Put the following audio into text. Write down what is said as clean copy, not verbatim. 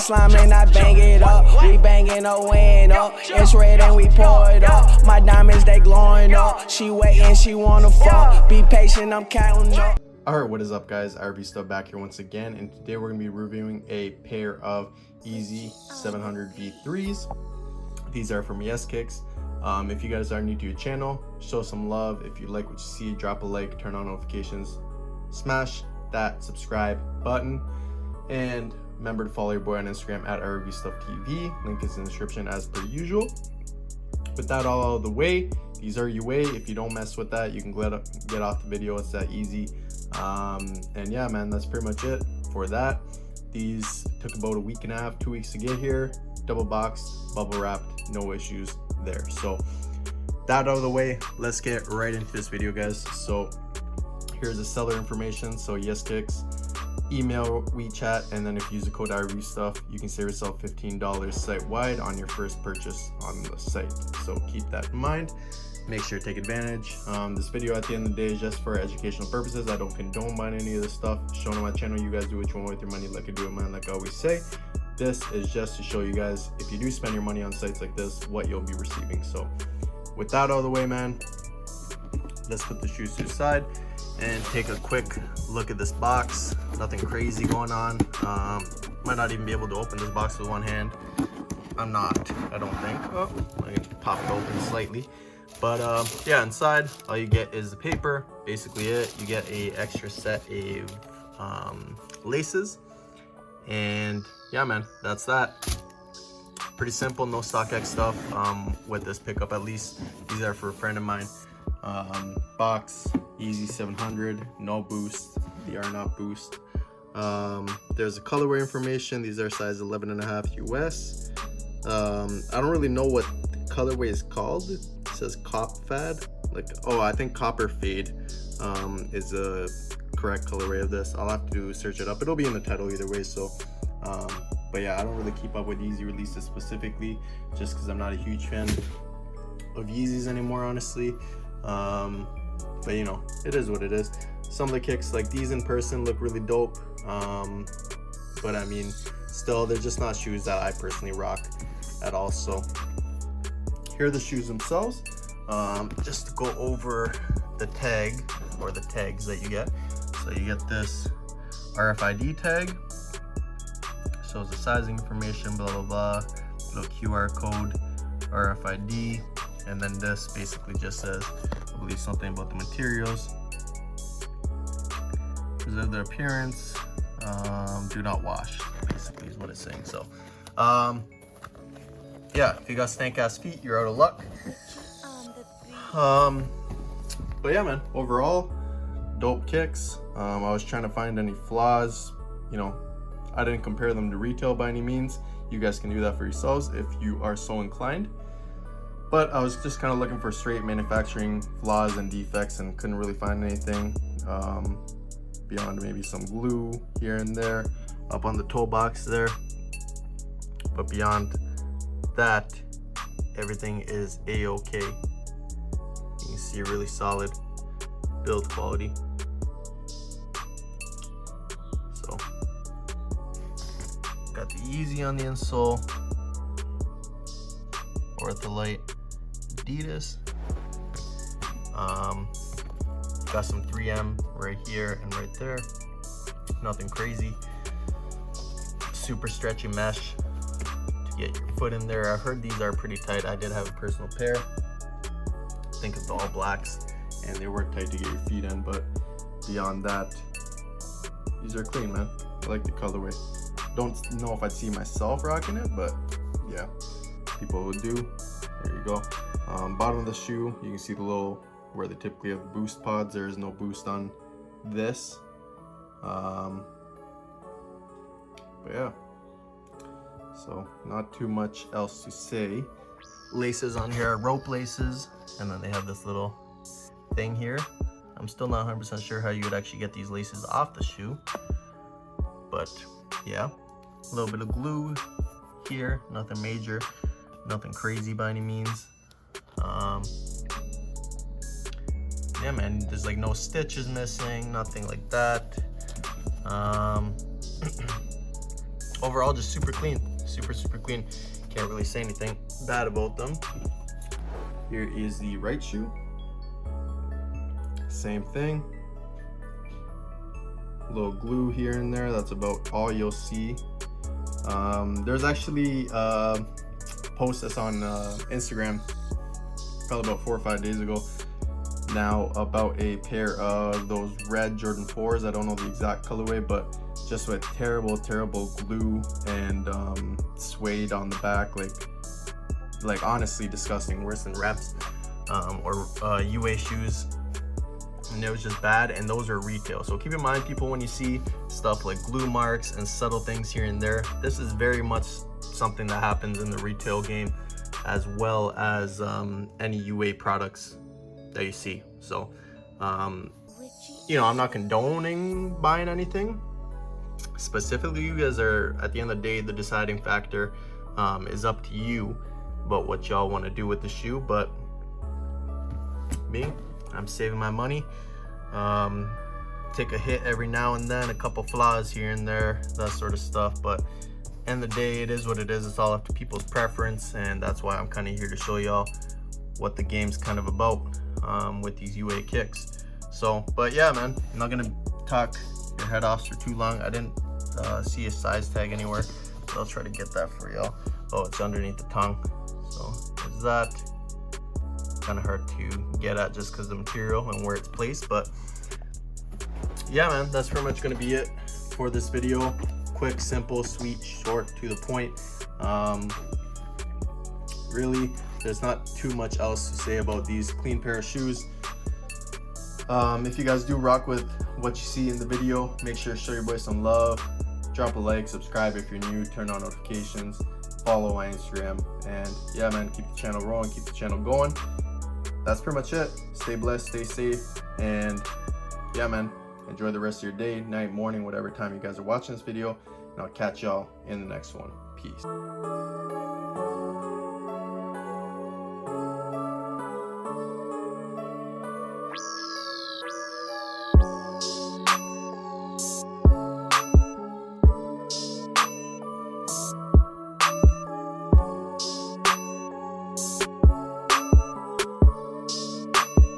slime and I bang it up. We banging a window. It's red and we pour it up. My diamonds, they glowing up. She waiting, she wanna fuck. Be patient, I'm counting up. Alright, what is up guys? RB Stuff back here once again, and today we're going to be reviewing a pair of Yeezy 700 V3s. These are from YesKicks. If you guys are new to your channel, show some love. If you like what you see, drop a like, turn on notifications, smash that subscribe button, and remember to follow your boy on Instagram at RB Stuff TV. Link is in the description as per usual. With that all out of the way, these are UA. If you don't mess with that, you can get off the video. It's that easy. And yeah, man, that's pretty much it for that. These took about a week and a half, 2 weeks to get here. Double boxed, bubble wrapped, no issues there. So that out of the way, let's get right into this video, guys. So here's the seller information. So YesKicks, email, WeChat, and then if you use the code RB Stuff, you can save yourself $15 site-wide on your first purchase on the site. So keep that in mind. Make sure to take advantage. This video at the end of the day is just for educational purposes. I don't condone buying any of this stuff. Shown on my channel, you guys do what you want with your money, like I do with mine, like I always say. This is just to show you guys, if you do spend your money on sites like this, what you'll be receiving. So with that out of the way, man, let's put the shoes to the side and take a quick look at this box. Nothing crazy going on. Might not even be able to open this box with one hand. I'm not, I don't think. Oh, I can pop it open slightly. But yeah, inside all you get is the paper. Basically it. You get a extra set of laces, and yeah, man, that's that. Pretty simple, no StockX stuff with this pickup. At least these are for a friend of mine. Box Yeezy 700, no boost. They are not boost. There's a colorway information. These are size 11.5 US. I don't really know what the colorway is called. It says Cop Fad, like, oh, I think Copper Fade is a correct colorway of this. I'll have to search it up. It'll be in the title either way. So but yeah, I don't really keep up with Yeezy releases specifically, just because I'm not a huge fan of Yeezys anymore, honestly. But you know, it is what it is. Some of the kicks like these in person look really dope, but I mean, still, they're just not shoes that I personally rock at all. So here are the shoes themselves. Just to go over the tag, or the tags that you get. So you get this RFID tag, shows the sizing information, blah blah blah, little QR code, RFID, and then this basically just says, I believe, something about the materials, preserve their appearance, do not wash, basically is what it's saying. So yeah, if you got stank ass feet, you're out of luck. But yeah, man, overall, dope kicks. I was trying to find any flaws. You know, I didn't compare them to retail by any means. You guys can do that for yourselves if you are so inclined. But I was just kind of looking for straight manufacturing flaws and defects, and couldn't really find anything beyond maybe some glue here and there up on the toe box there. But beyond that, everything is a-okay. You can see a really solid build quality. So got the Yeezy on the insole, Ortholite Adidas. Got some 3M right here and right there. Nothing crazy. Super stretchy mesh to get your foot in there. I've heard these are pretty tight. I did have a personal pair. I think it's all blacks, and they work tight to get your feet in. But beyond that, these are clean, man. I like the colorway. Don't know if I'd see myself rocking it, but yeah, people would do. There you go. Bottom of the shoe, you can see the little, where they typically have boost pods. There is no boost on this. But yeah, so not too much else to say. Laces on here are rope laces, and then they have this little thing here. I'm still not 100% sure how you would actually get these laces off the shoe, but yeah, a little bit of glue here, nothing major, nothing crazy by any means. Yeah, man, there's like no stitches missing, nothing like that. overall just super clean, super clean. Can't really say anything bad about them. Here is the right shoe. Same thing. A little glue here and there. That's about all you'll see. There's actually a post that's on Instagram probably about 4 or 5 days ago now about a pair of those red Jordan 4s. I don't know the exact colorway, but just with terrible glue and suede on the back, like honestly disgusting, worse than reps or UA shoes. And it was just bad, and those are retail. So keep in mind, people, when you see stuff like glue marks and subtle things here and there, this is very much something that happens in the retail game, as well as any UA products that you see. So you know, I'm not condoning buying anything specifically. You guys are, at the end of the day, the deciding factor is up to you about what y'all want to do with the shoe. But me, I'm saving my money. Take a hit every now and then, a couple flaws here and there, that sort of stuff, but end of the day, it is what it is. It's all up to people's preference, and that's why I'm kind of here to show y'all what the game's kind of about with these UA kicks. So, but yeah, man, I'm not gonna talk your head off for too long. I didn't see a size tag anywhere, so I'll try to get that for y'all. Oh, it's underneath the tongue, so there's that. Kind of hard to get at just because of the material and where it's placed. But yeah, man, that's pretty much going to be it for this video. Quick, simple, sweet, short, to the point. Really, there's not too much else to say about these clean pair of shoes. If you guys do rock with what you see in the video, make sure to show your boy some love. Drop a like, subscribe if you're new, turn on notifications, follow my Instagram, and yeah, man, keep the channel rolling, keep the channel going. That's pretty much it. Stay blessed, stay safe, and yeah, man, enjoy the rest of your day, night, morning, whatever time you guys are watching this video, and I'll catch y'all in the next one. Peace.